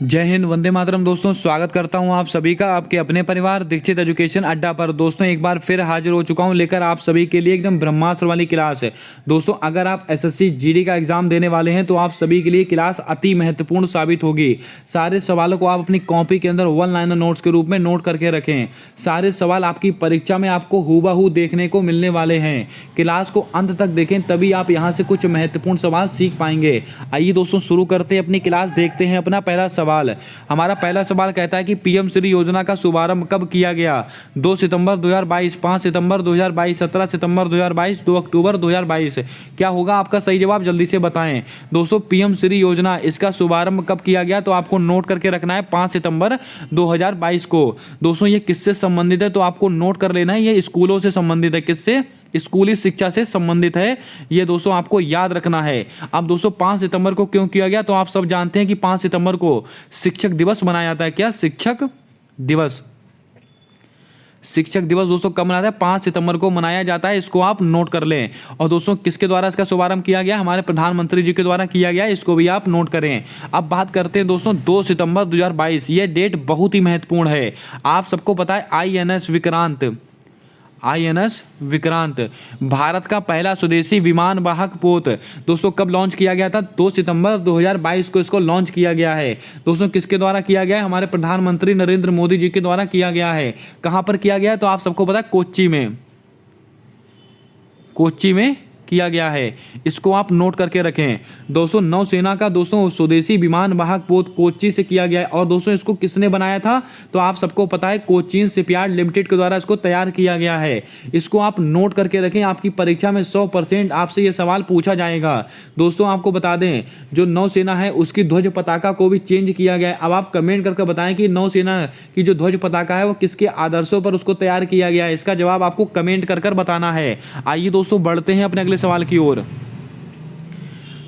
जय हिंद, वंदे मातरम। दोस्तों स्वागत करता हूं आप सभी का आपके अपने परिवार दीक्षित एजुकेशन अड्डा पर। दोस्तों एक बार फिर हाजिर हो चुका हूं लेकर आप सभी के लिए एकदम ब्रह्मास्त्र वाली क्लास है। दोस्तों अगर आप एसएससी जीडी का एग्जाम देने वाले हैं तो आप सभी के लिए क्लास अति महत्वपूर्ण साबित होगी। सारे सवालों को आप अपनी कॉपी के अंदर वन लाइनर नोट्स के रूप में नोट करके रखें। सारे सवाल आपकी परीक्षा में आपको हूबहू देखने को मिलने वाले हैं। क्लास को अंत तक देखें, तभी आप यहाँ से कुछ महत्वपूर्ण सवाल सीख पाएंगे। आइए दोस्तों शुरू करते हैं अपनी क्लास। देखते हैं अपना पहला सवाल। हमारा पहला सवाल कहता है कि पीएम श्री योजना का शुभारंभ कब किया गया? 2 सितंबर 2022, 5 सितंबर 2022, 17 सितंबर 2022, 2 अक्टूबर 2022। क्या होगा आपका सही जवाब? जल्दी से बताएं। दोस्तों पीएम श्री योजना इसका शुभारंभ कब किया गया तो आपको नोट करके रखना है 5 सितंबर 2022 को। दोस्तों ये किससे संबंधित है तो आपको नोट कर लेना है। ये स्कूलों से संबंधित है। किससे? स्कूली शिक्षा से संबंधित है। ये दोस्तों आपको याद रखना है। अब दोस्तों 5 सितंबर को क्यों किया गया तो आप सब जानते हैं कि 5 सितंबर को शिक्षक दिवस मनाया जाता है। क्या? शिक्षक दिवस। शिक्षक दिवस दोस्तों कब मनाया जाता है? 5 सितंबर को मनाया जाता है। इसको आप नोट कर लें। और दोस्तों किसके द्वारा इसका शुभारंभ किया गया? हमारे प्रधानमंत्री जी के द्वारा किया गया। इसको भी आप नोट करें। अब बात करते हैं दोस्तों 2 सितंबर 2022। ये डेट बहुत ही महत्वपूर्ण है। आप सबको पता है आईएनएस विक्रांत भारत का पहला स्वदेशी विमान वाहक पोत दोस्तों कब लॉन्च किया गया था? 2 सितंबर 2022 को इसको लॉन्च किया गया है। दोस्तों किसके द्वारा किया गया है? हमारे प्रधानमंत्री नरेंद्र मोदी जी के द्वारा किया गया है। कहां पर किया गया है तो आप सबको पता है कोच्चि में किया गया है। इसको आप नोट करके रखें। दोस्तों नौसेना का दोस्तों स्वदेशी विमान वाहक पोत कोच्चि से किया गया है। और दोस्तों इसको किसने बनाया था तो आप सबको पता है कोचीन शिपयार्ड लिमिटेड के द्वारा इसको तैयार किया गया है। इसको आप नोट करके रखें। आपकी परीक्षा में 100% आपसे ये सवाल पूछा जाएगा। दोस्तों आपको बता दें जो नौसेना है उसकी ध्वज पताका को भी चेंज किया गया है। अब आप कमेंट करके बताएं कि नौसेना की जो ध्वज पताका है वो किसके आदर्शों पर उसको तैयार किया गया है। इसका जवाब आपको कमेंट कर बताना है। आइए दोस्तों बढ़ते हैं अपने अगले सवाल की ओर।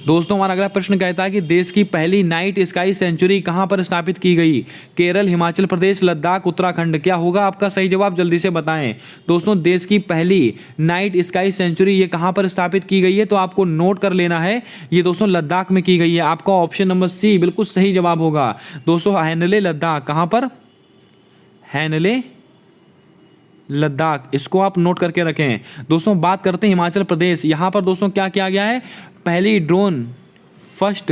दोस्तों हमारा अगला प्रश्न कहता है कि देश की पहली नाइट स्काई सेंचुरी कहां पर स्थापित की गई? केरल, हिमाचल प्रदेश, लद्दाख, उत्तराखंड। क्या होगा आपका सही जवाब? जल्दी से बताएं। दोस्तों देश की पहली नाइट स्काई सेंचुरी ये कहां पर स्थापित की गई है तो आपको नोट कर लेना है। ये दोस्तों लद्दाख में की गई है। आपका ऑप्शन नंबर सी बिल्कुल सही जवाब होगा। दोस्तों हैनले लद्दाख। कहां पर? हैनले लद्दाख। इसको आप नोट करके रखें। दोस्तों बात करते हैं हिमाचल प्रदेश। यहां पर दोस्तों क्या किया गया है? पहली ड्रोन फर्स्ट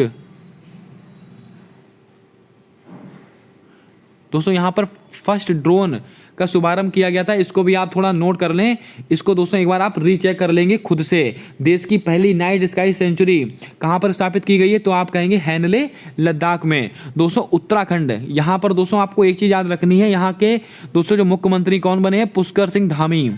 दोस्तों यहां पर फर्स्ट ड्रोन का शुभारंभ किया गया था। इसको भी आप थोड़ा नोट कर लें। इसको दोस्तों एक बार आप रीचेक कर लेंगे खुद से। देश की पहली नाइट स्काई सेंचुरी कहां पर स्थापित की गई है तो आप कहेंगे हैनले लद्दाख में। दोस्तों उत्तराखंड। यहां पर दोस्तों आपको एक चीज याद रखनी है। यहां के दोस्तों जो मुख्यमंत्री कौन बने हैं? पुष्कर सिंह धामी।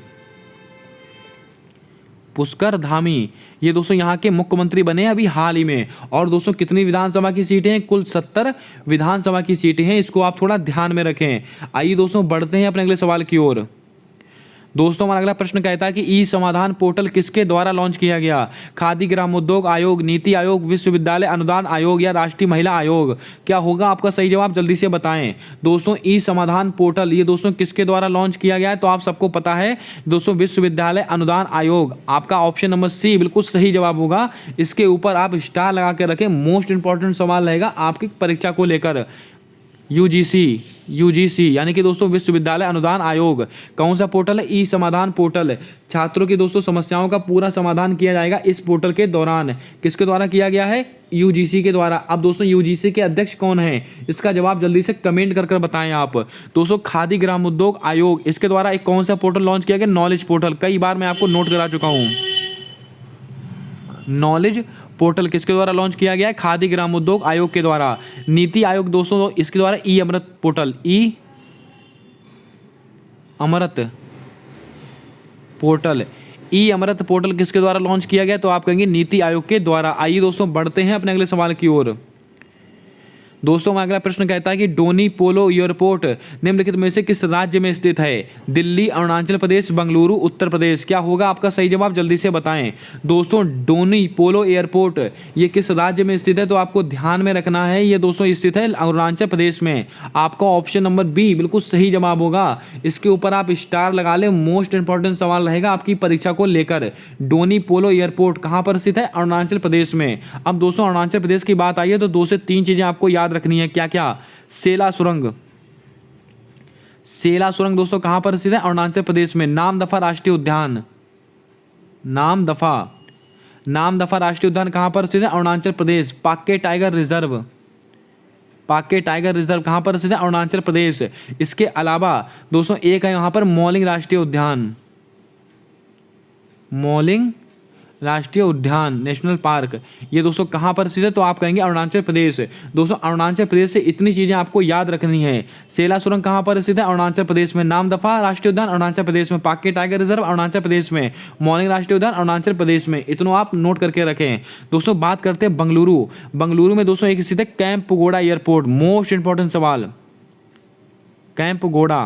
ये दोस्तों यहाँ के मुख्यमंत्री बने अभी हाल ही में। और दोस्तों कितनी विधानसभा की सीटें हैं? कुल 70 विधानसभा की सीटें हैं। इसको आप थोड़ा ध्यान में रखें। आइए दोस्तों बढ़ते हैं अपने अगले सवाल की ओर। दोस्तों हमारा अगला प्रश्न कहता है कि ई समाधान पोर्टल किसके द्वारा लॉन्च किया गया? खादी ग्रामोद्योग आयोग, नीति आयोग, विश्वविद्यालय अनुदान आयोग या राष्ट्रीय महिला आयोग। क्या होगा आपका सही जवाब? जल्दी से बताएं। दोस्तों ई समाधान पोर्टल ये दोस्तों किसके द्वारा लॉन्च किया गया है तो आप सबको पता है दोस्तों विश्वविद्यालय अनुदान आयोग। आपका ऑप्शन नंबर सी बिल्कुल सही जवाब होगा। इसके ऊपर आप स्टार लगा के रखें। मोस्ट इंपॉर्टेंट सवाल रहेगा आपकी परीक्षा को लेकर। यूजीसी यानी कि दोस्तों विश्वविद्यालय अनुदान आयोग। कौन सा पोर्टल है? ई समाधान पोर्टल। छात्रों की दोस्तों समस्याओं का पूरा समाधान किया जाएगा इस पोर्टल के दौरान। किसके द्वारा किया गया है? यूजीसी के द्वारा। अब दोस्तों यूजीसी के अध्यक्ष कौन है? इसका जवाब जल्दी से कमेंट कर बताएं आप। दोस्तों खादी ग्रामोद्योग आयोग इसके द्वारा एक कौन सा पोर्टल लॉन्च किया गया? Knowledge portal. कई बार मैं आपको नोट करा चुका हूँ। नॉलेज पोर्टल किसके द्वारा लॉन्च किया गया है? खादी ग्रामोद्योग आयोग के द्वारा। नीति आयोग दोस्तों इसके द्वारा ई अमृत पोर्टल ई अमृत पोर्टल किसके द्वारा लॉन्च किया गया तो आप कहेंगे नीति आयोग के द्वारा। आइए दोस्तों बढ़ते हैं अपने अगले सवाल की ओर। दोस्तों हमारा अगला प्रश्न कहता है कि डोनी पोलो एयरपोर्ट निम्नलिखित में से किस राज्य में स्थित है? दिल्ली, अरुणाचल प्रदेश, बेंगलुरु, उत्तर प्रदेश। क्या होगा आपका सही जवाब? जल्दी से बताएं। दोस्तों डोनी पोलो एयरपोर्ट ये किस राज्य में स्थित है तो आपको ध्यान में रखना है। ये दोस्तों स्थित है अरुणाचल प्रदेश में। आपका ऑप्शन नंबर बी बिल्कुल सही जवाब होगा। इसके ऊपर आप स्टार लगा ले। मोस्ट इंपॉर्टेंट सवाल रहेगा आपकी परीक्षा को लेकर। डोनी पोलो एयरपोर्ट कहां पर स्थित है? अरुणाचल प्रदेश में। अब दोस्तों अरुणाचल प्रदेश की बात आई है तो 2 से 3 चीजें आपको याद याद रखनी है क्या क्या? सेला सुरंग, सेला सुरंग दोस्तों कहाँ पर स्थित है? अरुणाचल प्रदेश में। नामदफा राष्ट्रीय उद्यान, नामदफा राष्ट्रीय उद्यान कहाँ पर स्थित है? Arunachal Pradesh. Pakke tiger reserve, Pakke tiger reserve कहाँ पर स्थित है? अरुणाचल प्रदेश। इसके अलावा दोस्तों एक है यहाँ पर मौलिंग राष्ट्रीय उद्यान, मौलिंग राष्ट्रीय उद्यान नेशनल पार्क, ये दोस्तों कहाँ पर स्थित है? तो आप कहेंगे अरुणाचल प्रदेश। दोस्तों अरुणाचल प्रदेश से इतनी चीज़ें आपको याद रखनी है। सेला सुरंग कहाँ पर स्थित है? अरुणाचल प्रदेश में। नामदफा राष्ट्रीय उद्यान अरुणाचल प्रदेश में। पाक्के टाइगर रिजर्व अरुणाचल प्रदेश में। मौलिंग राष्ट्रीय उद्यान अरुणाचल प्रदेश में। इतना आप नोट करके रखें। दोस्तों बात करते हैं बंगलुरु, बंगलुरु में दोस्तों एक स्थित है camp pagoda airport. Most important सवाल, कैंप पगोड़ा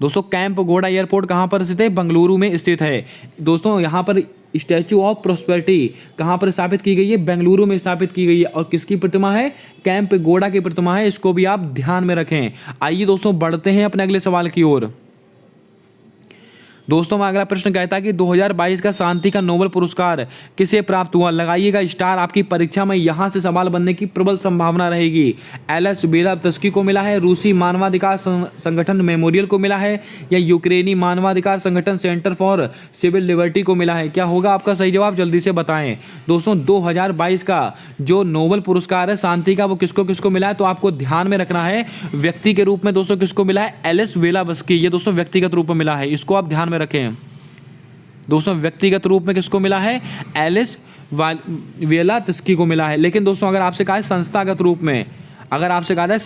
दोस्तों, कैंप पगोड़ा एयरपोर्ट कहाँ पर स्थित है? बंगलुरु में स्थित है। दोस्तों यहाँ पर स्टैचू ऑफ प्रोस्पेरिटी कहाँ पर स्थापित की गई है? बेंगलुरु में स्थापित की गई है। और किसकी प्रतिमा है? कैंप पगोड़ा की प्रतिमा है। इसको भी आप ध्यान में रखें। आइए दोस्तों बढ़ते हैं अपने अगले सवाल की ओर। दोस्तों अगला प्रश्न कहता है कि 2022 का शांति का नोबेल पुरस्कार किसे प्राप्त हुआ? लगाइएगा स्टार, आपकी परीक्षा में यहां से सवाल बनने की प्रबल संभावना रहेगी। एलेस बेलावस्की को मिला है, रूसी मानवाधिकार संगठन मेमोरियल को मिला है, या यूक्रेनी मानवाधिकार संगठन सेंटर फॉर सिविल लिबर्टी को मिला है? क्या होगा आपका सही जवाब? जल्दी से बताएं। दोस्तों 2022 का जो नोबेल पुरस्कार है शांति का, वो किसको किसको मिला है? तो आपको ध्यान में रखना है व्यक्ति के रूप में दोस्तों किसको मिला है? एलेस बेलावस्की, ये दोस्तों व्यक्तिगत रूप में मिला है। इसको आप ध्यान रखें। दोस्तों व्यक्तिगत रूप में किसको मिला है? एलिस बेलावस्की को मिला है। लेकिन दोस्तों अगर आपसे कहा है संस्थागत रूप में, अगर आपसे कहा है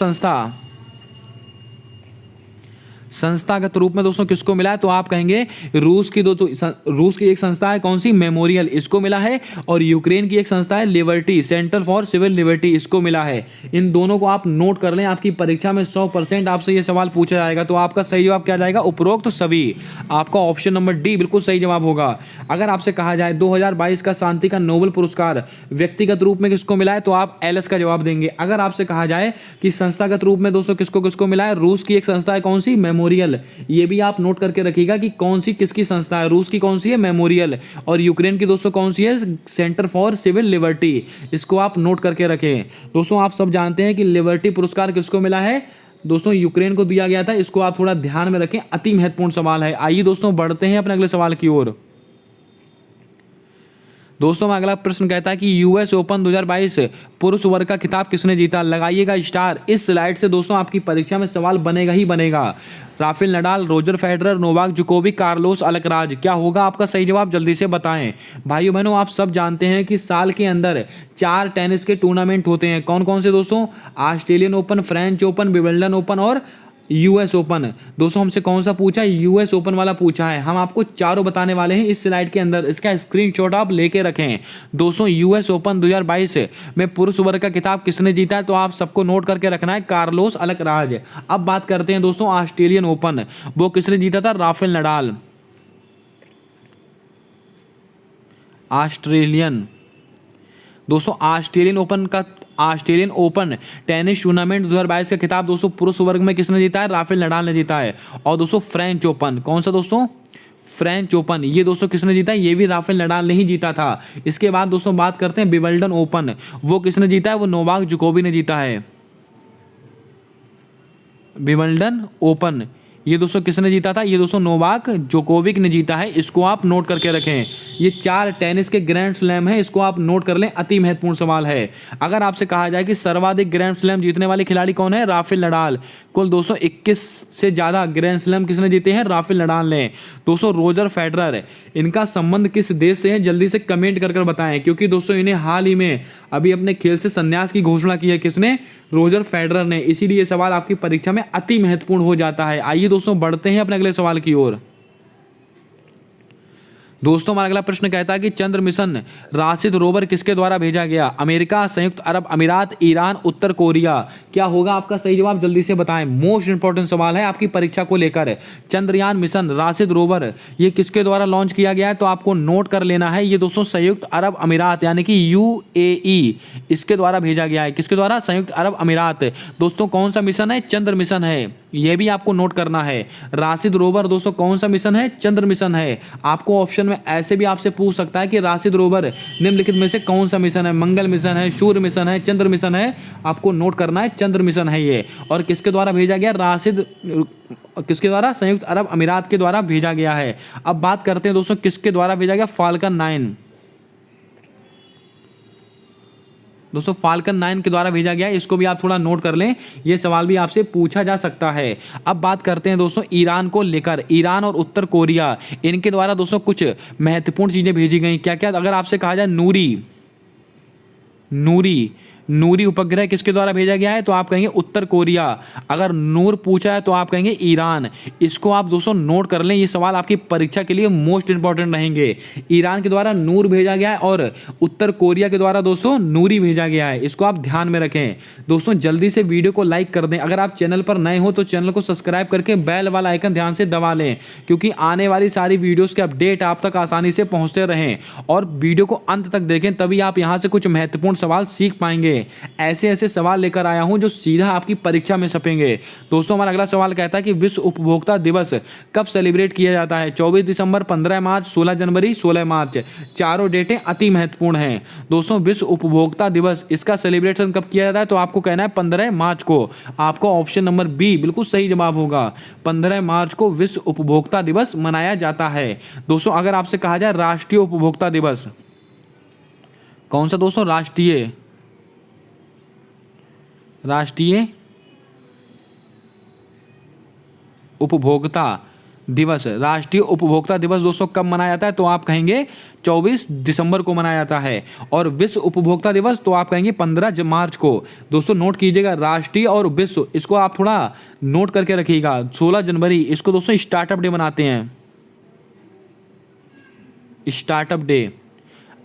संस्थागत रूप में दोस्तों किसको मिला है? तो आप कहेंगे रूस की रूस की एक संस्था है, कौन सी? मेमोरियल, इसको मिला है। और यूक्रेन की एक संस्था है liberty, centre for civil liberty, इसको मिला है। इन दोनों को आप नोट कर लें। आपकी परीक्षा में 100% आपसे ये सवाल पूछा जाएगा। तो आपका सही जवाब क्या जाएगा? उपरोक्त तो सभी। आपका ऑप्शन नंबर डी बिल्कुल सही जवाब होगा। अगर आपसे कहा जाए 2022 का शांति का नोबेल पुरस्कार व्यक्तिगत रूप में किसको मिला है? तो आप एलिस का जवाब देंगे। अगर आपसे कहा जाए कि संस्थागत रूप में दोस्तों किसको किसको मिला है? रूस की एक संस्था है, कौन सी? मेमोरियल। ये भी आप नोट करके रखिएगा कि कौन सी किसकी संस्था है। रूस की कौन सी है? मेमोरियल। और यूक्रेन की दोस्तों कौन सी है? Centre for civil liberty. इसको आप नोट करके रखें। दोस्तों आप सब जानते हैं कि लिबर्टी पुरस्कार किसको मिला है? दोस्तों यूक्रेन को दिया गया था। इसको आप थोड़ा ध्यान में रखें, अति महत्वपूर्ण सवाल है। आइए दोस्तों बढ़ते हैं अपने अगले सवाल की ओर। दोस्तों अगला प्रश्न कहता है कि यूएस ओपन 2022 पुरुष वर्ग का खिताब किसने जीता? लगाइएगा स्टार। इस स्लाइड से दोस्तों आपकी परीक्षा में सवाल बनेगा ही बनेगा। Rafael Nadal, Roger Federer, Novak Djokovic, Carlos Alcaraz. क्या होगा आपका सही जवाब? जल्दी से बताएं। भाइयों बहनों आप सब जानते हैं कि साल के अंदर 4 टेनिस के टूर्नामेंट होते हैं। कौन कौन से दोस्तों? Australian open, French open, Wimbledon open और यूएस ओपन। दोस्तों हमसे कौन सा पूछा? यूएस ओपन वाला पूछा है। हम आपको चारों बताने वाले हैं इस स्लाइड के अंदर। इसका स्क्रीनशॉट आप लेके रखें। दोस्तों यूएस ओपन 2022 में पुरुष वर्ग का खिताब किसने जीता है? तो आप सबको नोट करके रखना है, कार्लोस अल्कराज। अब बात करते हैं दोस्तों ऑस्ट्रेलियन ओपन, वो किसने जीता था? Rafael Nadal. ऑस्ट्रेलियन दोस्तों ऑस्ट्रेलियन ओपन टेनिस टूर्नामेंट 2022 का खिताब दोस्तों पुरुष वर्ग में किसने जीता है? राफेल नडाल ने जीता है। और दोस्तों फ्रेंच ओपन, कौन सा दोस्तों? फ्रेंच ओपन, ये दोस्तों किसने जीता है? ये भी राफेल नडाल ने ही जीता था। इसके बाद दोस्तों बात करते हैं विंबलडन ओपन, वो किसने जीता है? वो नोवाक जोकोविक ने जीता है। विंबलडन ओपन ये दोस्तों किसने जीता था? ये दोस्तों नोवाक जोकोविक ने जीता है। इसको आप नोट करके रखें। ये 4 टेनिस के ग्रैंड स्लैम है, इसको आप नोट कर लें, अति महत्वपूर्ण सवाल है। अगर आपसे कहा जाए कि सर्वाधिक ग्रैंड स्लैम जीतने वाले खिलाड़ी कौन है? Rafael Nadal. कुल दोस्तों 21 से ज़्यादा ग्रैंड स्लैम किसने जीते हैं? राफेल नडाल ने। दोस्तों रोजर फेडरर, इनका संबंध किस देश से है? जल्दी से कमेंट कर बताएं, क्योंकि दोस्तों इन्हें हाल ही में अभी अपने खेल से संन्यास की घोषणा की है। किसने? रोजर फेडरर ने। इसीलिए ये सवाल आपकी परीक्षा में अति महत्वपूर्ण हो जाता है। आइए दोस्तों बढ़ते हैं अपने अगले सवाल की ओर। दोस्तों हमारा अगला प्रश्न कहता है कि चंद्र मिशन राशिद रोवर किसके द्वारा भेजा गया? अमेरिका, संयुक्त अरब अमीरात, ईरान, उत्तर कोरिया। क्या होगा आपका सही जवाब? जल्दी से बताएं। मोस्ट इंपॉर्टेंट सवाल है आपकी परीक्षा को लेकर। चंद्रयान मिशन राशिद रोवर ये किसके द्वारा लॉन्च किया गया है? तो आपको नोट कर लेना है। ये दोस्तों संयुक्त अरब अमीरात यानी कि UAE इसके द्वारा भेजा गया है। किसके द्वारा? संयुक्त अरब अमीरात। दोस्तों कौन सा मिशन है? चंद्र मिशन है। ये भी आपको नोट करना है। राशिद रोवर दोस्तों कौन सा मिशन है? चंद्र मिशन है। आपको ऑप्शन में ऐसे भी आपसे पूछ सकता है कि राशिद रोवर निम्नलिखित में से कौन सा मिशन है? मंगल मिशन है, सूर्य मिशन है, चंद्र मिशन है? आपको नोट करना है चंद्र मिशन है ये। और किसके द्वारा भेजा गया? राशिद किसके द्वारा? संयुक्त अरब अमीरात के द्वारा भेजा गया है। अब बात करते हैं दोस्तों किसके द्वारा भेजा गया? फाल्कन 9 दोस्तों, फाल्कन 9 के द्वारा भेजा गया है। इसको भी आप थोड़ा नोट कर लें, ये सवाल भी आपसे पूछा जा सकता है। अब बात करते हैं दोस्तों ईरान को लेकर। ईरान और उत्तर कोरिया, इनके द्वारा दोस्तों कुछ महत्वपूर्ण चीजें भेजी गई। क्या क्या? अगर आपसे कहा जाए नूरी उपग्रह किसके द्वारा भेजा गया है? तो आप कहेंगे उत्तर कोरिया। अगर नूर पूछा है तो आप कहेंगे ईरान। इसको आप दोस्तों नोट कर लें, ये सवाल आपकी परीक्षा के लिए मोस्ट इंपॉर्टेंट रहेंगे। ईरान के द्वारा नूर भेजा गया है और उत्तर कोरिया के द्वारा दोस्तों नूरी भेजा गया है। इसको आप ध्यान में रखें। दोस्तों जल्दी से वीडियो को लाइक कर दें। अगर आप चैनल पर नए हो तो चैनल को सब्सक्राइब करके बेल वाला आइकन ध्यान से दबा लें, क्योंकि आने वाली सारी वीडियोस के अपडेट आप तक आसानी से पहुंचते रहें। और वीडियो को अंत तक देखें, तभी आप यहां से कुछ महत्वपूर्ण सवाल सीख पाएंगे। ऐसे ऐसे सवाल लेकर आया हूं जो सीधा आपकी परीक्षा में छपेंगे। दोस्तों हमारा अगला सवाल कहता है कि विश्व उपभोक्ता दिवस कब सेलिब्रेट किया जाता है? 24 दिसंबर, 15 मार्च, 16 जनवरी, 16 मार्च। चारों डेटें अति महत्वपूर्ण हैं। दोस्तों विश्व उपभोक्ता दिवस, इसका सेलिब्रेशन कब किया जाता है? तो आपको कहना है 15 मार्च को। आपको ऑप्शन नंबर बी बिल्कुल सही जवाब होगा। 15 मार्च को विश्व उपभोक्ता दिवस मनाया जाता है। दोस्तों अगर आपसे कहा जाए राष्ट्रीय उपभोक्ता दिवस, कौन सा दोस्तों? राष्ट्रीय उपभोक्ता दिवस। राष्ट्रीय उपभोक्ता दिवस दोस्तों कब मनाया जाता है? तो आप कहेंगे 24 दिसंबर को मनाया जाता है। और विश्व उपभोक्ता दिवस तो आप कहेंगे 15 मार्च को। दोस्तों नोट कीजिएगा, राष्ट्रीय और विश्व, इसको आप थोड़ा नोट करके रखिएगा। 16 जनवरी, इसको दोस्तों स्टार्टअप डे मनाते हैं। स्टार्टअप डे,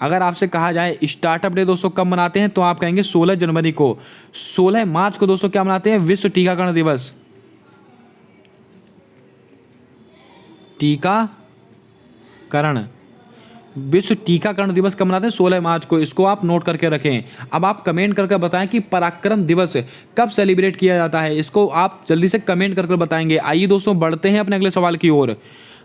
अगर आपसे कहा जाए स्टार्टअप डे दोस्तों कब मनाते हैं? तो आप कहेंगे 16 जनवरी को। 16 मार्च को दोस्तों क्या मनाते हैं? विश्व टीकाकरण दिवस। विश्व टीकाकरण दिवस कब मनाते हैं? 16 मार्च को। इसको आप नोट करके रखें। अब आप कमेंट करके बताएं कि पराक्रम दिवस कब सेलिब्रेट किया जाता है। इसको आप जल्दी से कमेंट करके बताएंगे। आइए दोस्तों बढ़ते हैं अपने अगले सवाल की ओर।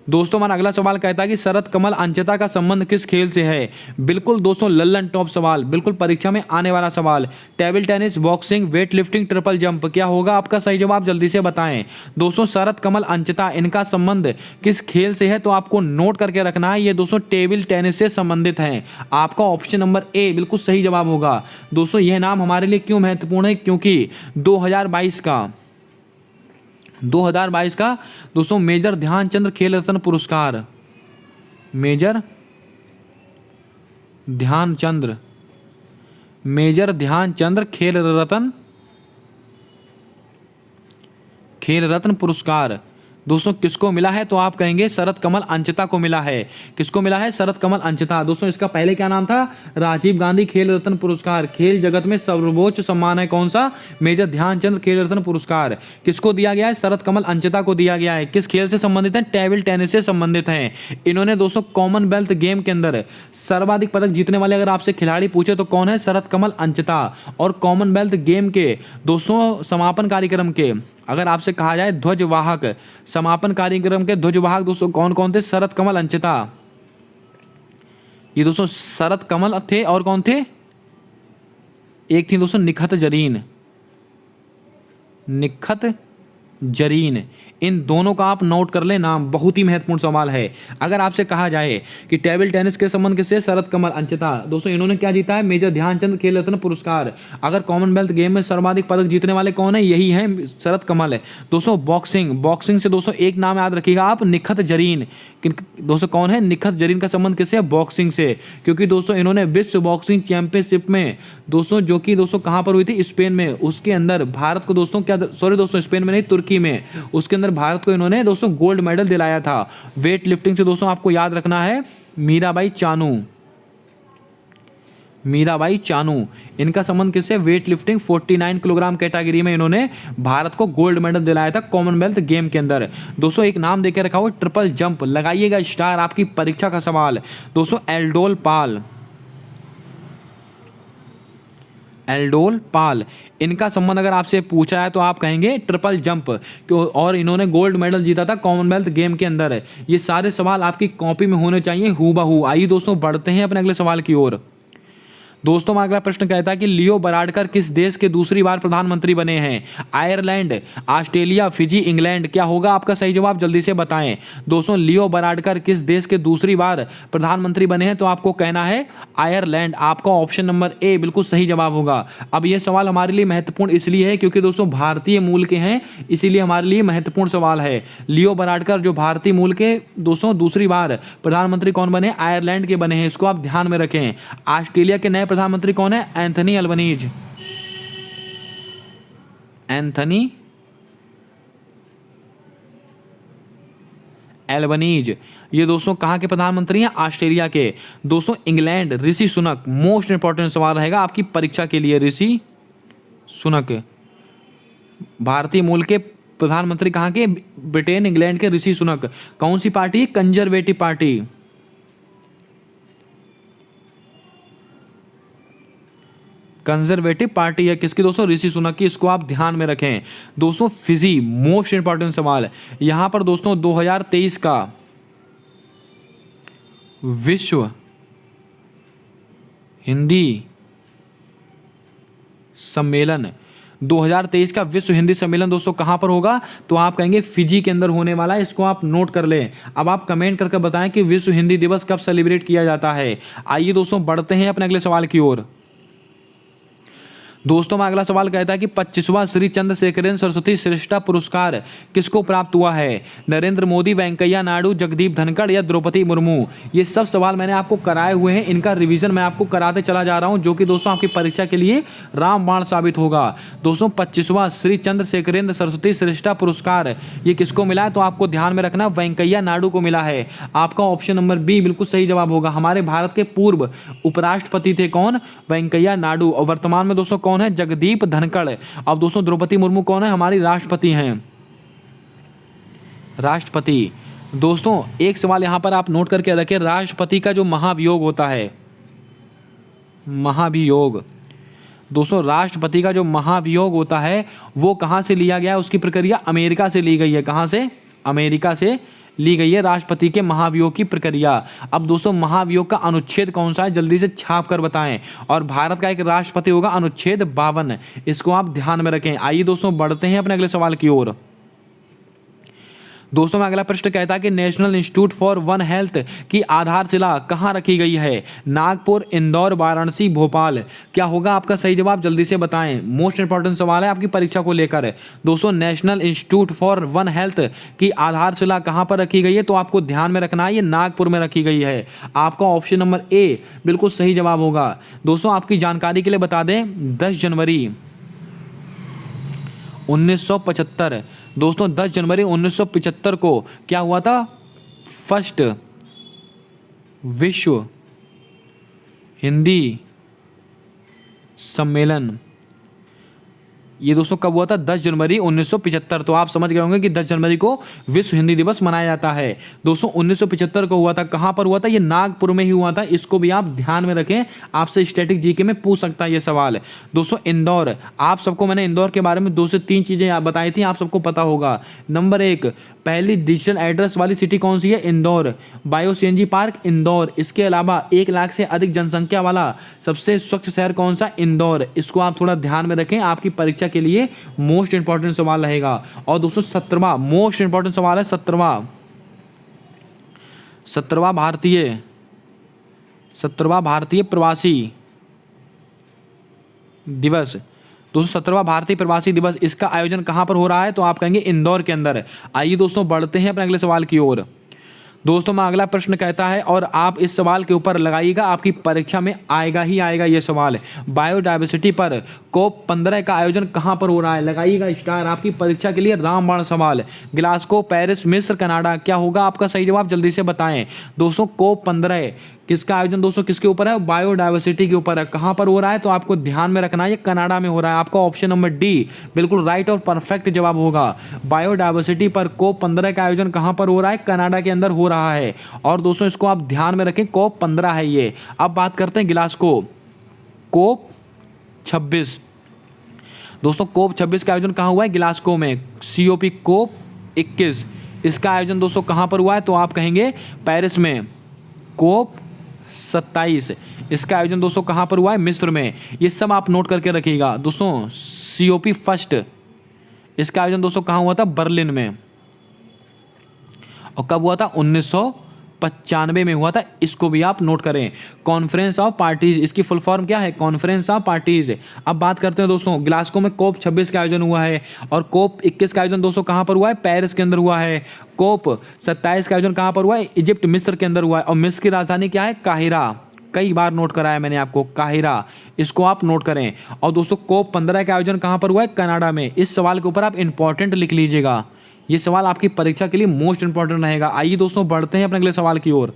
दोस्तों हमारा अगला सवाल कहता है कि शरत कमल अंचता का संबंध किस खेल से है? बिल्कुल दोस्तों लल्लन टॉप सवाल, बिल्कुल परीक्षा में आने वाला सवाल। Table tennis, boxing, weight lifting, triple jump, क्या होगा आपका सही जवाब? जल्दी से बताएं। दोस्तों शरत कमल अंचता, इनका संबंध किस खेल से है? तो आपको नोट करके रखना है, ये दोस्तों टेबल टेनिस से संबंधित हैं। आपका ऑप्शन नंबर ए बिल्कुल सही जवाब होगा। दोस्तों यह नाम हमारे लिए क्यों महत्वपूर्ण है? क्योंकि 2022 का दोस्तों मेजर ध्यानचंद खेल रत्न पुरस्कार, मेजर ध्यानचंद खेल रत्न पुरस्कार दोस्तों किसको मिला है? तो आप कहेंगे शरत कमल अंचता को मिला है। किसको मिला है? शरत कमल अंचता। दोस्तों इसका पहले क्या नाम था? राजीव गांधी खेल रत्न पुरस्कार। खेल जगत में सर्वोच्च सम्मान है कौन सा? मेजर ध्यानचंद खेल रत्न पुरस्कार। किसको दिया गया है? शरत कमल अंचता को दिया गया है। किस खेल से संबंधित है? टेबल टेनिस से संबंधित है। इन्होंने दोस्तों कॉमनवेल्थ गेम के अंदर सर्वाधिक पदक जीतने वाले अगर आपसे खिलाड़ी पूछे तो कौन है? शरत कमल अंचता। और कॉमनवेल्थ गेम के दोस्तों समापन कार्यक्रम के अगर आपसे कहा जाए ध्वजवाहक, समापन कार्यक्रम के ध्वजवाहक दोस्तों कौन कौन थे? शरत कमल अंचता। ये दोस्तों शरत कमल थे और कौन थे? एक थी दोस्तों निखत जरीन। इन दोनों का आप नोट कर लें नाम, बहुत ही महत्वपूर्ण सवाल है। अगर आपसे कहा जाए कि टेबल टेनिस के संबंध किससे? शरत कमल अंचता। दोस्तों इन्होंने क्या जीता है? मेजर ध्यानचंद खेल रत्न पुरस्कार। अगर कॉमनवेल्थ गेम में सर्वाधिक पदक जीतने वाले कौन है? यही है शरत कमल है। दोस्तों बॉक्सिंग से दोस्तों एक नाम याद रखिएगा आप, निखत जरीन। दोस्तों कौन है? निखत जरीन का संबंध किससे? बॉक्सिंग से। क्योंकि दोस्तों इन्होंने विश्व बॉक्सिंग चैंपियनशिप में दोस्तों जो कि दोस्तों कहां पर हुई थी? स्पेन में। उसके अंदर भारत को दोस्तों स्पेन में नहीं, तुर्की में, उसके अंदर भारत को इन्होंने दोस्तों गोल्ड मेडल दिलाया था। वेट लिफ्टिंग से दोस्तों आपको याद रखना है मीराबाई चानू। इनका संबंध किससे? वेट लिफ्टिंग 49 किलोग्राम कैटेगरी में इन्होंने भारत को गोल्ड मेडल दिलाया था कॉमनवेल्थ गेम के अंदर। दोस्तों एक नाम देकर रखा हुआ ट्रिपल जंप, लगाइएगा स्टार, आपकी परीक्षा का सवाल। दोस्तों एल्डोल पाल, इनका संबंध अगर आपसे पूछा है तो आप कहेंगे ट्रिपल जंप, और इन्होंने गोल्ड मेडल जीता था कॉमनवेल्थ गेम के अंदर। ये सारे सवाल आपकी कॉपी में होने चाहिए हूबहू। आइए दोस्तों बढ़ते हैं अपने अगले सवाल की ओर। दोस्तों अगला प्रश्न कहता है कि लियो बराडकर किस देश के दूसरी बार प्रधानमंत्री बने हैं? Ireland, Australia, Fiji, England. क्या होगा आपका सही जवाब, जल्दी से बताएं। दोस्तों लियो बराडकर किस देश के दूसरी बार प्रधानमंत्री बने हैं? तो आपको कहना है आयरलैंड। आपका ऑप्शन नंबर ए बिल्कुल सही जवाब होगा। अब यह सवाल हमारे लिए महत्वपूर्ण इसलिए है क्योंकि दोस्तों भारतीय मूल के हैं, इसीलिए हमारे लिए महत्वपूर्ण सवाल है। लियो बराडकर जो भारतीय मूल के दोस्तों दूसरी बार प्रधानमंत्री कौन बने? आयरलैंड के बने हैं, इसको आप ध्यान में रखें। ऑस्ट्रेलिया के नए प्रधानमंत्री कौन है? Anthony Albanese. एंथनी एल्बनीज ये दोस्तों कहां के प्रधानमंत्री हैं? ऑस्ट्रेलिया के। दोस्तों England, Rishi Sunak. Most important सवाल रहेगा आपकी परीक्षा के लिए। ऋषि सुनक भारतीय मूल के प्रधानमंत्री कहां के? ब्रिटेन, इंग्लैंड के ऋषि सुनक। कौन सी party? Conservative Party. Conservative Party है किसकी दोस्तों? ऋषि सुनक की, इसको आप ध्यान में रखें। दोस्तों फिजी, मोस्ट इंपॉर्टेंट सवाल यहां पर दोस्तों 2023 का विश्व हिंदी सम्मेलन, 2023 का विश्व हिंदी सम्मेलन दोस्तों कहां पर होगा? तो आप कहेंगे फिजी के अंदर होने वाला है, इसको आप नोट कर लें। अब आप कमेंट करके बताएं कि विश्व हिंदी दिवस कब सेलिब्रेट किया जाता है। आइए दोस्तों बढ़ते हैं अपने अगले सवाल की ओर। दोस्तों में अगला सवाल कहता है कि 25वां श्री चंद्रशेखरेंद्र सरस्वती श्रेष्ठता पुरस्कार किसको प्राप्त हुआ है? नरेंद्र मोदी, वेंकैया नायडू, जगदीप धनखड़ या द्रौपदी मुर्मू। ये सब सवाल मैंने आपको कराए हुए हैं, इनका रिवीजन मैं आपको कराते चला जा रहा हूं, जो कि दोस्तों आपकी परीक्षा के लिए रामबाण साबित होगा। दोस्तों 25वां श्री चंद्रशेखरेंद्र सरस्वती श्रेष्ठता पुरस्कार ये किसको मिला है? तो आपको ध्यान में रखना वेंकैया नायडू को मिला है। आपका ऑप्शन नंबर बी बिल्कुल सही जवाब होगा। हमारे भारत के पूर्व उपराष्ट्रपति थे कौन? वेंकैया नायडू। और वर्तमान में दोस्तों कौन है? जगदीप धनखड़। अब दोस्तों द्रौपदी मुर्मू कौन है? हमारी राष्ट्रपति हैं, राष्ट्रपति। दोस्तों एक सवाल यहां पर आप नोट करके रखें, राष्ट्रपति का जो महाभियोग होता है, महाभियोग, दोस्तों राष्ट्रपति का जो महाभियोग होता है वो कहां से लिया गया है? उसकी प्रक्रिया अमेरिका से ली गई है। कहां से? अमेरिका से ली गई है राष्ट्रपति के महाभियोग की प्रक्रिया। अब दोस्तों महाभियोग का अनुच्छेद कौन सा है? जल्दी से छाप कर बताएं। और भारत का एक राष्ट्रपति होगा अनुच्छेद 52, इसको आप ध्यान में रखें। आइए दोस्तों बढ़ते हैं अपने अगले सवाल की ओर। दोस्तों में अगला प्रश्न कहता है कि national institute for one health की आधारशिला कहाँ रखी गई है? नागपुर, इंदौर, वाराणसी, भोपाल। क्या होगा आपका सही जवाब? जल्दी से बताएं। मोस्ट इंपॉर्टेंट सवाल है आपकी परीक्षा को लेकर। दोस्तों national institute for one health की आधारशिला कहाँ पर रखी गई है? तो आपको ध्यान में रखना है ये नागपुर में रखी गई है। आपका ऑप्शन नंबर ए बिल्कुल सही जवाब होगा। दोस्तों आपकी जानकारी के लिए बता दें 10 जनवरी 1975, दोस्तों 10 जनवरी 1975 को क्या हुआ था? फर्स्ट विश्व हिंदी सम्मेलन। ये दोस्तों कब हुआ था? 10 जनवरी 1975। तो आप समझ गए होंगे कि 10 जनवरी को विश्व हिंदी दिवस मनाया जाता है। दोस्तों 1975 को हुआ था। कहां पर हुआ था? ये नागपुर में ही हुआ था। इसको भी आप ध्यान में रखें, आपसे स्टैटिक जीके में पूछ सकता है ये सवाल। दोस्तों इंदौर, आप सबको मैंने इंदौर के बारे में 2 से 3 चीजें बताई थी, आप सबको पता होगा। नंबर 1, पहली डिजिटल एड्रेस वाली सिटी कौन सी है? Indore. Bio CNG park Indore. इसके अलावा 1 लाख से अधिक जनसंख्या वाला सबसे स्वच्छ शहर कौन सा? इंदौर। इसको आप थोड़ा ध्यान में रखें, आपकी परीक्षा के लिए मोस्ट इंपॉर्टेंट सवाल रहेगा। और दोस्तों 17वां मोस्ट इंपॉर्टेंट सवाल है 17वां भारतीय प्रवासी दिवस। दोस्तों 17वां भारतीय प्रवासी दिवस, इसका आयोजन कहां पर हो रहा है? तो आप कहेंगे इंदौर के अंदर। आइए दोस्तों बढ़ते हैं अपने अगले सवाल की ओर। दोस्तों मैं अगला प्रश्न कहता है, और आप इस सवाल के ऊपर लगाइएगा, आपकी परीक्षा में आएगा ही आएगा ये सवाल। बायोडायवर्सिटी पर COP 15 का आयोजन कहां पर हो रहा है? लगाइएगा स्टार, आपकी परीक्षा के लिए रामबाण सवाल। ग्लासगो, पेरिस, मिस्र, कनाडा। क्या होगा आपका सही जवाब? जल्दी से बताएं। दोस्तों COP 15 किसका आयोजन दोस्तों किसके ऊपर है? बायोडायवर्सिटी के ऊपर है। कहां पर हो रहा है? तो आपको ध्यान में रखना है ये कनाडा में हो रहा है। आपका ऑप्शन नंबर डी बिल्कुल राइट और परफेक्ट जवाब होगा। बायोडायवर्सिटी पर COP 15 का आयोजन कहां पर हो रहा है? कनाडा के अंदर हो रहा है। और दोस्तों इसको आप ध्यान में रखें, COP 15 है ये। अब बात करते हैं ग्लासगो। COP 26। दोस्तों कोप 26 का आयोजन कहाँ हुआ है? ग्लासगो में। COP कोप 21, इसका आयोजन दोस्तों कहाँ पर हुआ है? तो आप कहेंगे पेरिस में। कोप 27, इसका आयोजन दोस्तों कहाँ पर हुआ है? मिस्र में। ये सब आप नोट करके रखिएगा दोस्तों। COP फर्स्ट, इसका आयोजन दोस्तों कहाँ हुआ था? बर्लिन में। और कब हुआ था? 1995 में हुआ था। इसको भी आप नोट करें। कॉन्फ्रेंस ऑफ पार्टीज, इसकी फुल फॉर्म क्या है? Conference of parties. अब बात करते हैं दोस्तों, ग्लासगो में कोप 26 का आयोजन हुआ है और कोप 21 का आयोजन दोस्तों कहाँ पर हुआ है? पेरिस के अंदर हुआ है। कोप 27 का आयोजन कहाँ पर हुआ है? इजिप्ट, मिस्र के अंदर हुआ है। और मिस्र की राजधानी क्या है? काहिरा। कई बार नोट कराया मैंने आपको, काहिरा, इसको आप नोट करें। और दोस्तों कोप 15 का आयोजन कहाँ पर हुआ है? कनाडा में। इस सवाल के ऊपर आप इंपॉर्टेंट लिख लीजिएगा, ये सवाल आपकी परीक्षा के लिए मोस्ट इंपॉर्टेंट रहेगा। आइए दोस्तों बढ़ते हैं अपने अगले सवाल की ओर।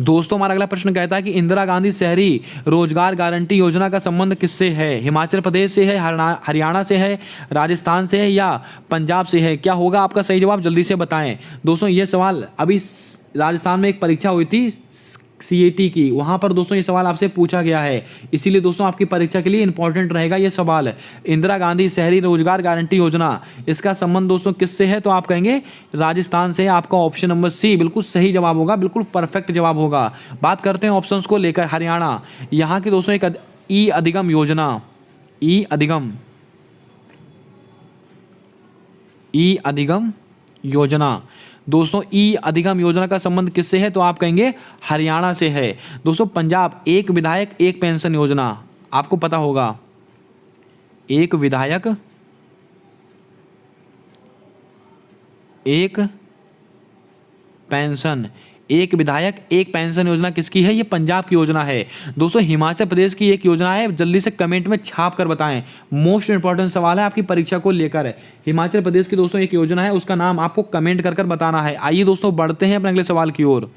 दोस्तों हमारा अगला प्रश्न कहता है कि इंदिरा गांधी शहरी रोजगार गारंटी योजना का संबंध किससे है? हिमाचल प्रदेश से है, हरियाणा से है, राजस्थान से है या पंजाब से है? क्या होगा आपका सही जवाब? जल्दी से बताएं। दोस्तों ये सवाल अभी राजस्थान में एक परीक्षा हुई थी CAT की, वहां पर दोस्तों ये सवाल आपसे पूछा गया है, इसीलिए दोस्तों आपकी परीक्षा के लिए इंपॉर्टेंट रहेगा ये सवाल। इंदिरा गांधी शहरी रोजगार गारंटी योजना, इसका संबंध दोस्तों किससे है? तो आप कहेंगे राजस्थान से। आपका ऑप्शन नंबर C बिल्कुल सही जवाब होगा, बिल्कुल परफेक्ट जवाब होगा। बात करते हैं ऑप्शंस को लेकर। हरियाणा, यहाँ की दोस्तों एक ई अधिगम योजना, ई अधिगम योजना, दोस्तों ई अधिगम योजना का संबंध किससे है? तो आप कहेंगे हरियाणा से है। दोस्तों पंजाब, एक विधायक एक पेंशन योजना, आपको पता होगा, एक विधायक एक पेंशन, एक विधायक एक पेंशन योजना किसकी है? ये पंजाब की योजना है। दोस्तों हिमाचल प्रदेश की एक योजना है, जल्दी से कमेंट में छाप कर बताएं, मोस्ट इंपॉर्टेंट सवाल है आपकी परीक्षा को लेकर। हिमाचल प्रदेश की दोस्तों एक योजना है, उसका नाम आपको कमेंट कर बताना है। आइए दोस्तों बढ़ते हैं अपने अगले सवाल की ओर।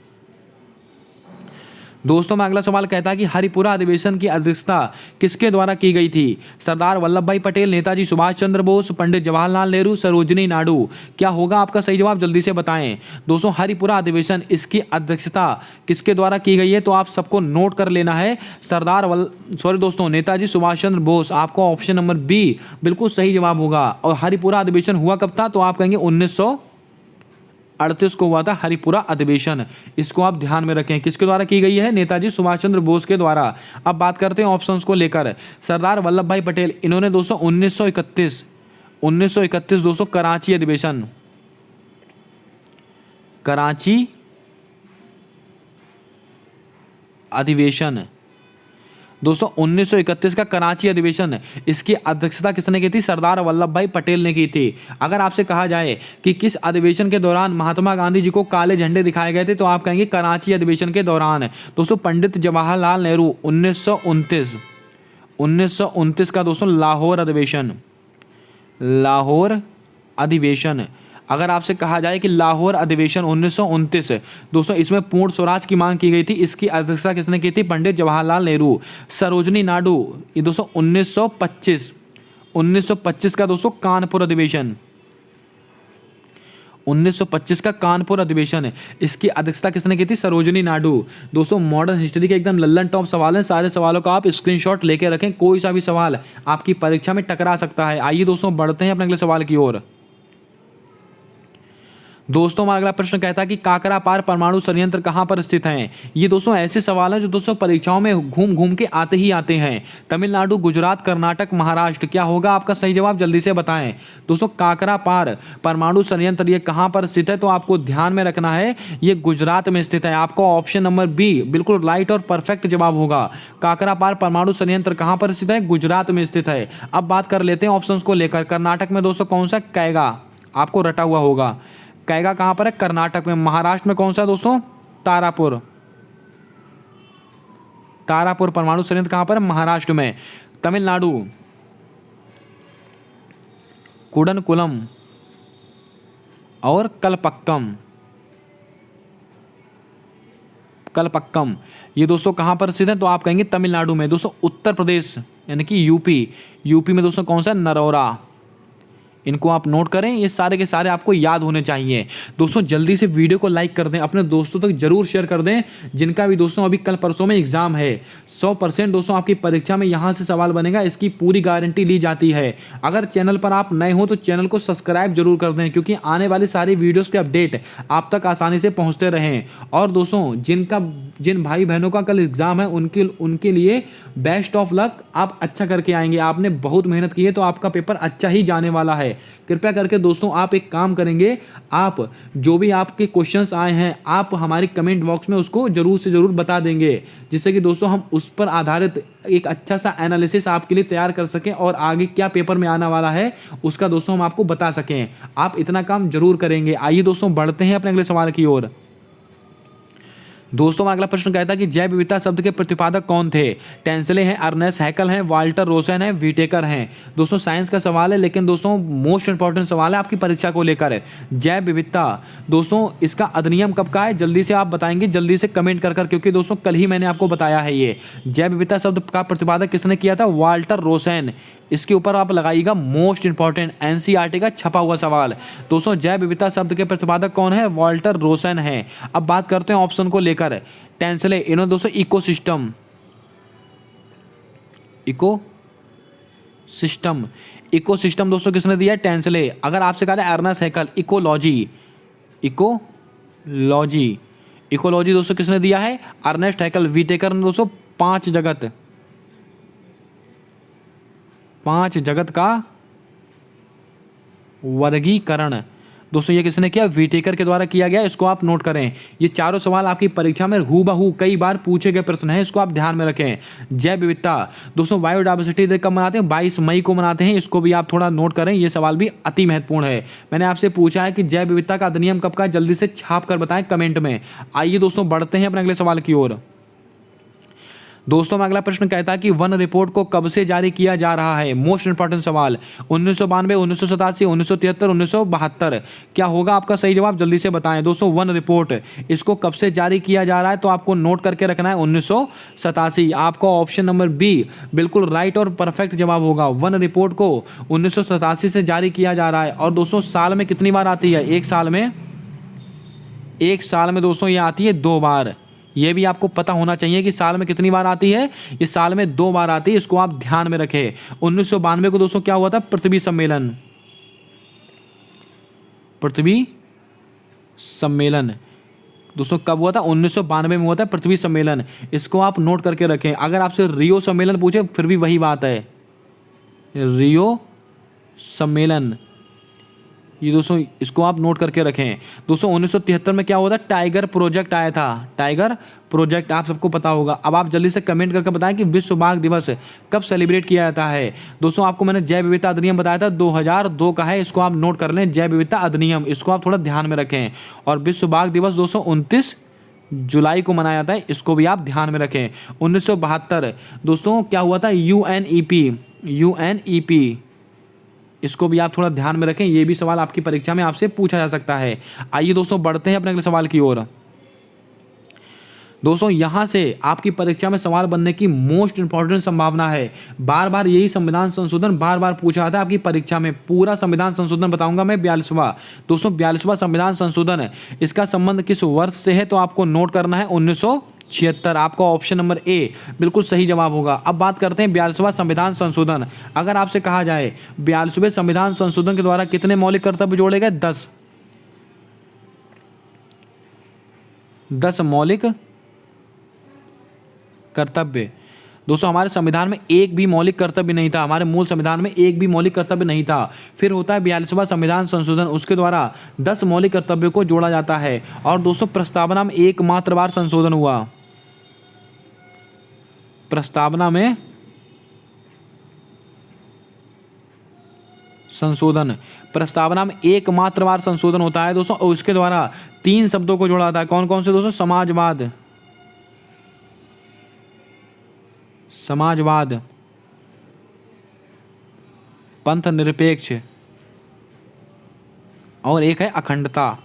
दोस्तों मैं अगला सवाल कहता है कि हरिपुरा अधिवेशन की अध्यक्षता किसके द्वारा की गई थी? सरदार वल्लभ भाई पटेल, नेताजी सुभाष चंद्र बोस, पंडित जवाहरलाल नेहरू, सरोजिनी नायडू। क्या होगा आपका सही जवाब? जल्दी से बताएं। दोस्तों हरिपुरा अधिवेशन, इसकी अध्यक्षता किसके द्वारा की गई है? तो आप सबको नोट कर लेना है। दोस्तों नेताजी सुभाष चंद्र बोस, आपका ऑप्शन नंबर B बिल्कुल सही जवाब होगा। और हरिपुरा अधिवेशन हुआ कब था? तो आप कहेंगे 1938 को हुआ था हरिपुरा अधिवेशन। इसको आप ध्यान में रखें, किसके द्वारा की गई है? नेताजी सुभाष चंद्र बोस के द्वारा। अब बात करते हैं ऑप्शंस को लेकर। सरदार वल्लभ भाई पटेल, इन्होंने दोस्तों 1931 दोस्तों कराची अधिवेशन, दोस्तों 1931 का कराची अधिवेशन, इसकी अध्यक्षता किसने की थी? सरदार वल्लभ भाई पटेल ने की थी। अगर आपसे कहा जाए कि किस अधिवेशन के दौरान महात्मा गांधी जी को काले झंडे दिखाए गए थे, तो आप कहेंगे कराची अधिवेशन के दौरान। दोस्तों पंडित जवाहरलाल नेहरू, 1929 का दोस्तों लाहौर अधिवेशन। अगर आपसे कहा जाए कि लाहौर अधिवेशन 1929, दोस्तों इसमें पूर्ण स्वराज की मांग की गई थी, इसकी अध्यक्षता किसने की थी? पंडित जवाहरलाल नेहरू। सरोजिनी नायडू, ये दोस्तों 1925 का दोस्तों कानपुर अधिवेशन, 1925 का कानपुर अधिवेशन है, इसकी अध्यक्षता किसने की थी? सरोजिनी नायडू। दोस्तों मॉडर्न हिस्ट्री के एकदम लल्लन टॉप सवाल हैं, सारे सवालों का आप स्क्रीनशॉट लेके रखें, कोई सा भी सवाल आपकी परीक्षा में टकरा सकता है। आइए दोस्तों बढ़ते हैं अपने अगले सवाल की ओर। दोस्तों हमारा अगला प्रश्न कहता है कि काकरा पार परमाणु संयंत्र कहाँ पर स्थित हैं? ये दोस्तों ऐसे सवाल हैं जो दोस्तों परीक्षाओं में घूम के आते हैं। तमिलनाडु, गुजरात, कर्नाटक, महाराष्ट्र। क्या होगा आपका सही जवाब? जल्दी से बताएं। दोस्तों काकरा पार परमाणु संयंत्र ये कहाँ पर स्थित है? तो आपको ध्यान में रखना है, ये गुजरात में स्थित है। आपका ऑप्शन नंबर B बिल्कुल राइट और परफेक्ट जवाब होगा। काकरा पार परमाणु संयंत्र कहाँ पर स्थित है? गुजरात में स्थित है। अब बात कर लेते हैं ऑप्शन को लेकर। कर्नाटक में दोस्तों कौन सा? कैगा, आपको रटा हुआ होगा। कैगा कहां पर है? कर्नाटक में। महाराष्ट्र में कौन सा दोस्तों? तारापुर परमाणु संयंत्र कहां पर है? महाराष्ट्र में। तमिलनाडु कुडनकुलम और कलपक्कम, ये दोस्तों कहां पर स्थित है? तो आप कहेंगे तमिलनाडु में। दोस्तों उत्तर प्रदेश यानी कि यूपी में दोस्तों कौन सा? नरौरा, इनको आप नोट करें, ये सारे के सारे आपको याद होने चाहिए। दोस्तों जल्दी से वीडियो को लाइक कर दें, अपने दोस्तों तक जरूर शेयर कर दें जिनका भी दोस्तों अभी कल परसों में एग्जाम है। 100% दोस्तों आपकी परीक्षा में यहाँ से सवाल बनेगा, इसकी पूरी गारंटी ली जाती है। अगर चैनल पर आप नए हो तो चैनल को सब्सक्राइब जरूर कर दें, क्योंकि आने वाली सारी वीडियोस के अपडेट आप तक आसानी से पहुंचते रहें। और दोस्तों जिन भाई बहनों का कल एग्जाम है उनके लिए बेस्ट ऑफ लक। आप अच्छा करके आएंगे, आपने बहुत मेहनत की है तो आपका पेपर अच्छा ही जाने वाला है। कृपया करके दोस्तों आप एक काम करेंगे, आप जो भी आपके क्वेश्चंस आए हैं आप हमारे कमेंट बॉक्स में उसको जरूर से जरूर बता देंगे, जिससे कि दोस्तों हम उस पर आधारित एक अच्छा सा एनालिसिस आपके लिए तैयार कर सकें और आगे क्या पेपर में आने वाला है उसका दोस्तों हम आपको बता सकें। आप इतना काम जरूर करेंगे। आइए दोस्तों बढ़ते हैं अपने अगले सवाल की ओर। दोस्तों अगला प्रश्न कहता है कि जैव विविधता शब्द के प्रतिपादक कौन थे? टेंसले हैं, अर्नेस्ट हैकल हैं, वाल्टर रोसन हैं, व्हिटेकर हैं। दोस्तों साइंस का सवाल है, लेकिन दोस्तों मोस्ट इंपॉर्टेंट सवाल है आपकी परीक्षा को लेकर है। जैव विविधता दोस्तों इसका अधिनियम कब का है जल्दी से आप बताएंगे, जल्दी से कमेंट कर, क्योंकि दोस्तों कल ही मैंने आपको बताया है। ये जैव विविधता शब्द का प्रतिपादक किसने किया था? वाल्टर रोसन। इसके ऊपर आप लगाइएगा मोस्ट इंपॉर्टेंट एनसीईआरटी का छपा हुआ सवाल। दोस्तों जैव विविधता शब्द के प्रतिपादक कौन है? वाल्टर रोसन है। अब बात करते हैं ऑप्शन को लेकर। टेंसले, इन्होंने दोस्तों इकोसिस्टम दोस्तों किसने दिया? टेंसले। अगर आपसे कहा अर्नेस्ट हैकल, इकोलॉजी दोस्तों किसने दिया है? अर्नेस्ट हैकल। व्हिटेकर ने दोस्तों पांच जगत का वर्गीकरण दोस्तों ये किसने किया? व्हिटेकर के द्वारा किया गया। इसको आप नोट करें। ये चारों सवाल आपकी परीक्षा में हूबहू कई बार पूछे गए प्रश्न है, इसको आप ध्यान में रखें। जैव विविधता दोस्तों बायोडायवर्सिटी डे कब मनाते हैं? 22 मई को मनाते हैं। इसको भी आप थोड़ा नोट करें, ये सवाल भी अति महत्वपूर्ण है। मैंने आपसे पूछा है कि जैव विविधता का अधिनियम कब का, जल्दी से छाप कर बताएं कमेंट में। आइए दोस्तों बढ़ते हैं अपने अगले सवाल की ओर। दोस्तों अगला प्रश्न कहता है कि वन रिपोर्ट को कब से जारी किया जा रहा है? मोस्ट इंपॉर्टेंट सवाल। 1992, 1987, 1973, 1972। क्या होगा आपका सही जवाब? जल्दी से बताएं। दोस्तों वन रिपोर्ट इसको कब से जारी किया जा रहा है तो आपको नोट करके रखना है 1987। आपका ऑप्शन नंबर बी बिल्कुल राइट और परफेक्ट जवाब होगा। वन रिपोर्ट को 1987 से जारी किया जा रहा है। और दोस्तों साल में कितनी बार आती है? एक साल में दोस्तों ये आती है 2 बार। ये भी आपको पता होना चाहिए कि साल में कितनी बार आती है। ये साल में 2 बार आती है, इसको आप ध्यान में रखें। 1992 को दोस्तों क्या हुआ था? पृथ्वी सम्मेलन दोस्तों कब हुआ था? 1992 में हुआ था पृथ्वी सम्मेलन। इसको आप नोट करके रखें। अगर आपसे रियो सम्मेलन पूछे फिर भी वही बात है, रियो सम्मेलन। ये दोस्तों इसको आप नोट करके रखें। दोस्तों 1973 में क्या हुआ था? टाइगर प्रोजेक्ट आया था। टाइगर प्रोजेक्ट आप सबको पता होगा। अब आप जल्दी से कमेंट करके बताएं कि विश्व बाघ दिवस कब सेलिब्रेट किया जाता है। दोस्तों आपको मैंने जैव विविधता अधिनियम बताया था 2002 का है, इसको आप नोट कर लें। जैव विविधता अधिनियम, इसको आप थोड़ा ध्यान में रखें। और विश्व बाघ दिवस दोस्तों 29 जुलाई को मनाया जाता है, इसको भी आप ध्यान में रखें। 1972 दोस्तों क्या हुआ था? यूएनईपी, इसको भी आप थोड़ा ध्यान में रखें। ये भी सवाल आपकी परीक्षा में आपसे पूछा जा सकता है। आइए दोस्तों बढ़ते हैं अपने अगले सवाल की ओर। दोस्तों यहां से आपकी परीक्षा में सवाल बनने की मोस्ट इंपॉर्टेंट संभावना है। बार बार यही संविधान संशोधन बार बार पूछा जाता है आपकी परीक्षा में। पूरा संविधान संशोधन बताऊंगा मैं, 42वां। दोस्तों 42वां संविधान संशोधन, इसका संबंध किस वर्ष से है तो आपको नोट करना है 1976। आपका ऑप्शन नंबर ए बिल्कुल सही जवाब होगा। अब बात करते हैं 42वां संविधान संशोधन। अगर आपसे कहा जाए 42वें संविधान संशोधन के द्वारा कितने मौलिक कर्तव्य जोड़े गए? 10 मौलिक कर्तव्य। दोस्तों हमारे संविधान में एक भी मौलिक कर्तव्य नहीं था, हमारे मूल संविधान में एक भी मौलिक कर्तव्य नहीं था। फिर होता है 42वां संविधान संशोधन, उसके द्वारा 10 मौलिक कर्तव्यों को जोड़ा जाता है। और दोस्तों प्रस्तावना में एकमात्र बार संशोधन हुआ। प्रस्तावना में एकमात्र बार संशोधन होता है दोस्तों, और उसके द्वारा 3 शब्दों को जोड़ा जाता है। कौन कौन से दोस्तों? समाजवाद, पंथ निरपेक्ष, और एक है अखंडता।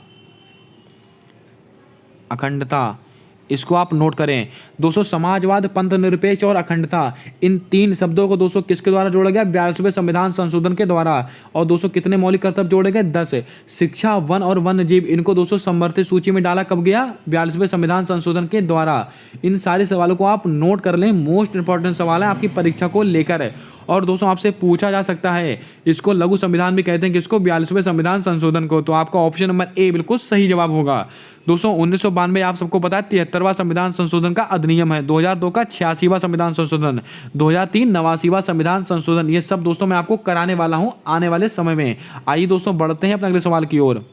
इसको आप नोट करें। दोस्तों समाजवाद, पंथ निरपेक्ष और अखंडता, इन 3 शब्दों को दोस्तों किसके द्वारा जोड़ा गया? 42वें संविधान संशोधन के द्वारा। और दोस्तों कितने मौलिक कर्तव्य जोड़े गए? 10। शिक्षा, वन और वन्य जीव, इनको दोस्तों संवर्धित सूची में डाला कब गया? 42वें संविधान संशोधन के द्वारा। इन सारे सवालों को आप नोट कर लें, मोस्ट इंपॉर्टेंट सवाल है आपकी परीक्षा को लेकर। और दोस्तों आपसे पूछा जा सकता है, इसको लघु संविधान भी कहते हैं किसको? 42वें संविधान संशोधन को। तो आपका ऑप्शन नंबर ए बिल्कुल सही जवाब होगा। दोस्तों 1992 आप सबको पता है 73वां संविधान संशोधन का अधिनियम है, 2002 का 86वां संविधान संशोधन, 2003 89वां संविधान संशोधन, ये सब दोस्तों मैं आपको कराने वाला हूं आने वाले समय में। आइए दोस्तों बढ़ते हैं अपने अगले सवाल की ओर।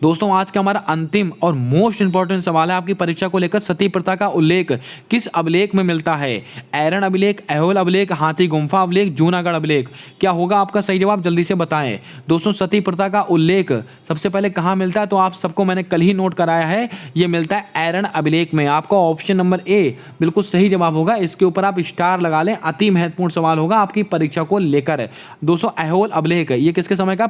दोस्तों आज का हमारा अंतिम और मोस्ट इंपॉर्टेंट सवाल है आपकी परीक्षा को लेकर, सती प्रथा का उल्लेख किस अभिलेख में मिलता है? ऐरन अभिलेख, ऐहोल अभिलेख, हाथी गुम्फा अभिलेख, जूनागढ़ अभिलेख। क्या होगा आपका सही जवाब? जल्दी से बताएं। दोस्तों सती प्रथा का उल्लेख सबसे पहले कहाँ मिलता है? तो आप सबको मैंने कल ही नोट कराया है, ये मिलता है ऐरन अभिलेख में। आपका ऑप्शन नंबर ए बिल्कुल सही जवाब होगा, इसके ऊपर आप स्टार लगा लें। अति महत्वपूर्ण सवाल होगा आपकी परीक्षा को लेकर। दोस्तों ऐहोल अभिलेख ये किसके समय का?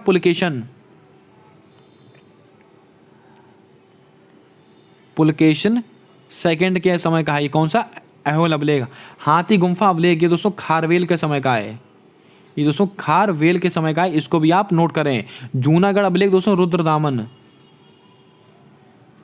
पुलकेशन सेकंड के समय का है। ये कौन सा? ऐहोल अभिलेख। हाथी गुम्फा अभिलेख ये दोस्तों खारवेल के समय का है, ये दोस्तों खारवेल के समय का है, इसको भी आप नोट करें। जूनागढ़ अभिलेख दोस्तों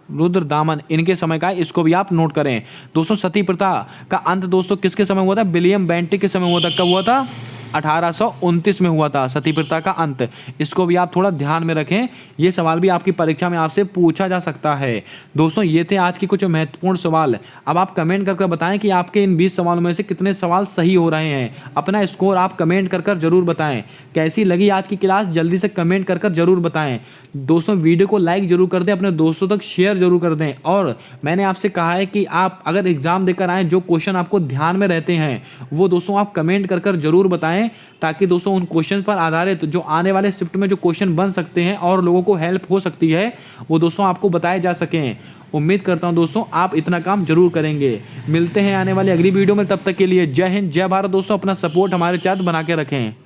रुद्रदामन इनके समय का है, इसको भी आप नोट करें। दोस्तों सती प्रथा का अंत दोस्तों किसके समय हुआ था? विलियम बेंटिक के समय हुआ था। कब हुआ था? 1829 में हुआ था सती प्रथा का अंत। इसको भी आप थोड़ा ध्यान में रखें, ये सवाल भी आपकी परीक्षा में आपसे पूछा जा सकता है। दोस्तों ये थे आज के कुछ महत्वपूर्ण सवाल। अब आप कमेंट करके बताएं कि आपके इन 20 सवालों में से कितने सवाल सही हो रहे हैं। अपना स्कोर आप कमेंट कर जरूर बताएं। कैसी लगी आज की क्लास जल्दी से कमेंट कर जरूर बताएं। दोस्तों वीडियो को लाइक जरूर कर दें, अपने दोस्तों तक शेयर जरूर कर दें। और मैंने आपसे कहा है कि आप अगर एग्जाम देकर आए, जो क्वेश्चन आपको ध्यान में रहते हैं वो दोस्तों आप कमेंट कर जरूर बताएं, ताकि दोस्तों उन क्वेश्चन पर आधारित जो आने वाले शिफ्ट में जो क्वेश्चन बन सकते हैं और लोगों को हेल्प हो सकती है वो दोस्तों आपको बताए जा सकें। उम्मीद करता हूं दोस्तों आप इतना काम जरूर करेंगे। मिलते हैं आने वाली अगली वीडियो में, तब तक के लिए जय हिंद जय भारत। दोस्तों अपना सपोर्ट हमारे साथ बना के रखें।